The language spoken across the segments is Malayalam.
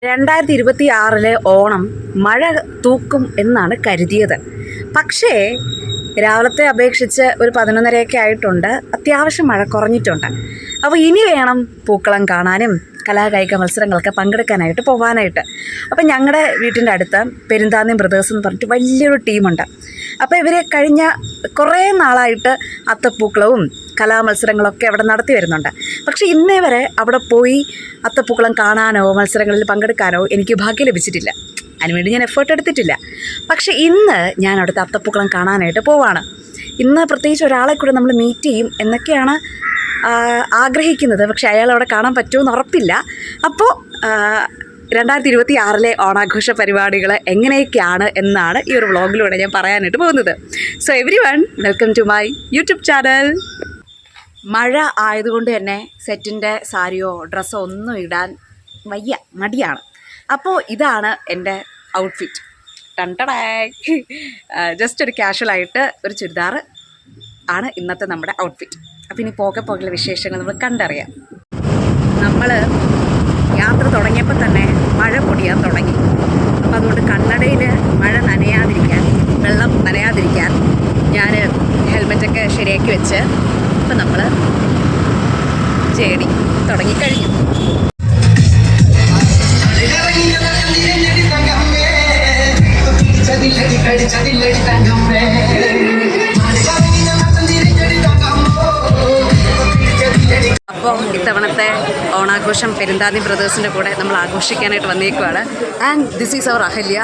2026 ഓണം മഴ തൂക്കും എന്നാണ് കരുതിയത്. പക്ഷേ രാവിലത്തെ അപേക്ഷിച്ച് ഒരു 11:30 ആയിട്ടുണ്ട്. അത്യാവശ്യം മഴ കുറഞ്ഞിട്ടുണ്ട്. അപ്പോൾ ഇനി വേണം പൂക്കളം കാണാനും കലാകായിക മത്സരങ്ങളൊക്കെ പങ്കെടുക്കാനായിട്ട് പോകാനായിട്ട്. അപ്പം ഞങ്ങളുടെ വീട്ടിൻ്റെ അടുത്ത് പെരുന്താന്നി ബ്രദേഴ്സ് എന്ന് പറഞ്ഞിട്ട് വലിയൊരു ടീമുണ്ട്. അപ്പോൾ ഇവർ കഴിഞ്ഞ കുറേ നാളായിട്ട് അത്തപ്പൂക്കളവും കലാമത്സരങ്ങളൊക്കെ അവിടെ നടത്തി വരുന്നുണ്ട്. പക്ഷേ ഇന്നേ വരെ അവിടെ പോയി അത്തപ്പൂക്കളം കാണാനോ മത്സരങ്ങളിൽ പങ്കെടുക്കാനോ എനിക്ക് ഭാഗ്യം ലഭിച്ചിട്ടില്ല. അതിനുവേണ്ടി ഞാൻ എഫേർട്ട് എടുത്തിട്ടില്ല. പക്ഷേ ഇന്ന് ഞാൻ അവിടുത്തെ അത്തപ്പൂക്കളം കാണാനായിട്ട് പോവാണ്. ഇന്ന് പ്രത്യേകിച്ച് ഒരാളെ കൂടെ നമ്മൾ മീറ്റ് ചെയ്യും എന്നൊക്കെയാണ് ആഗ്രഹിക്കുന്നത്. പക്ഷേ അയാൾ അവിടെ കാണാൻ പറ്റുമെന്ന് ഉറപ്പില്ല. അപ്പോൾ 2026 ഓണാഘോഷ പരിപാടികൾ എങ്ങനെയൊക്കെയാണ് എന്നാണ് ഈ ഒരു വ്ളോഗിലൂടെ ഞാൻ പറയാനായിട്ട് പോകുന്നത്. So everyone, welcome to my YouTube channel. മഴ ആയതുകൊണ്ട് തന്നെ സെറ്റിൻ്റെ സാരിയോ ഡ്രസ്സോ ഒന്നും ഇടാൻ മടിയാണ്. അപ്പോൾ ഇതാണ് എൻ്റെ ഔട്ട്ഫിറ്റ്. ജസ്റ്റ് ഒരു കാഷ്വലായിട്ട് ഒരു ചുരിദാർ ആണ് ഇന്നത്തെ നമ്മുടെ ഔട്ട്ഫിറ്റ്. അപ്പോൾ ഇനി പോകെ വിശേഷങ്ങൾ നമ്മൾ കണ്ടറിയാം. നമ്മൾ യാത്ര തുടങ്ങിയപ്പോൾ തന്നെ മഴ പൊടിയാൻ തുടങ്ങി. അപ്പോൾ അതുകൊണ്ട് കണ്ണടയിൽ മഴ നനയാതിരിക്കാൻ, വെള്ളം നനയാതിരിക്കാൻ ഞാൻ ഹെൽമെറ്റൊക്കെ ശരിയാക്കി വെച്ച് ഇപ്പം നമ്മൾ ജേണി തുടങ്ങിക്കഴിഞ്ഞു. അപ്പോൾ ഇത്തവണത്തെ ഓണാഘോഷം പെരുന്താന്നി ബ്രദേഴ്സിൻ്റെ കൂടെ നമ്മൾ ആഘോഷിക്കാനായിട്ട് വന്നേക്കുവാണ്. And this is our Ahalya.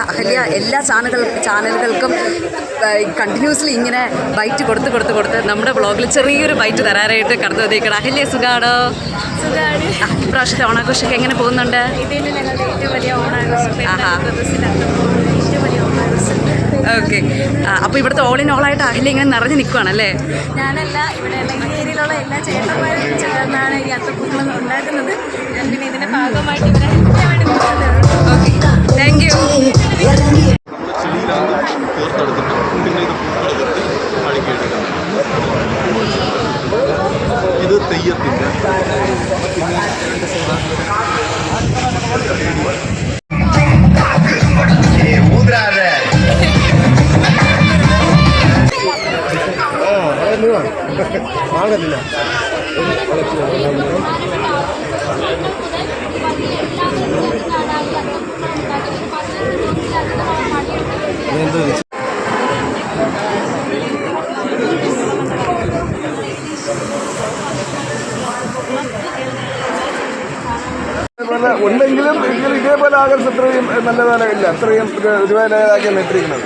എല്ലാ ചാനലുകൾക്കും കണ്ടിന്യൂസ്ലി ഇങ്ങനെ ബൈറ്റ് കൊടുത്ത് നമ്മുടെ വ്ളോഗിൽ ചെറിയൊരു ബൈറ്റ് തരാനായിട്ട് കടന്നു വന്നേക്കണം. അഹല്യ, സുഖാണോ? ഇപ്രാവശ്യത്തെ ഓണാഘോഷമൊക്കെ എങ്ങനെ പോകുന്നുണ്ട്? ഓക്കെ. അപ്പോൾ ഇവിടുത്തെ ഓൾ ഇൻ ഓളായിട്ട് അഹല്യ ഇങ്ങനെ നിറഞ്ഞു നിൽക്കുകയാണല്ലേ? ഞാനല്ല, ഇവിടെ ഈ ഏരിയയിലുള്ള എല്ലാ ചേട്ടന്മാരും ചേർന്നാണ് ഈ അത്തപ്പൂക്കളം ഉണ്ടാക്കുന്നത്. ഞാൻ പിന്നെ ഇതിൻ്റെ ഭാഗമായിട്ട് ഇവരെ ഹെൽപ്പ് ചെയ്യാൻ വേണ്ടി നിൽക്കുന്നത്. Okay, thank you. ഇത് തെയ്യത്തിൻ്റെ ആകത്തില്ല. ഉണ്ടെങ്കിലും ഇതേപോലെ ആകർഷ അത്രയും നല്ലതാണ് ഇല്ല, അത്രയും രൂപയിലാക്കിയാണ് ഇട്ടിരിക്കുന്നത്.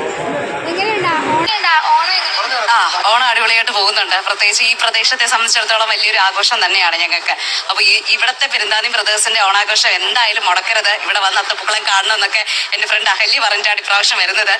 ഓണം അടിപൊളിയായിട്ട് പോകുന്നുണ്ട്. പ്രത്യേകിച്ച് ഈ പ്രദേശത്തെ സംബന്ധിച്ചിടത്തോളം വലിയൊരു ആഘോഷം തന്നെയാണ് ഞങ്ങൾക്ക്. അപ്പോൾ ഇവിടുത്തെ പെരുന്താന്നി ബ്രദേഴ്സിന്റെ ഓണാഘോഷം എന്തായാലും മുടക്കരുത്. ഇവിടെ വന്ന് അത്തപ്പൂക്കളം കാണണം എന്നൊക്കെ എൻ്റെ ഫ്രണ്ട് അഹല്യ പറഞ്ഞിട്ടാണ് ഇപ്രാവശ്യം വരുന്നത്.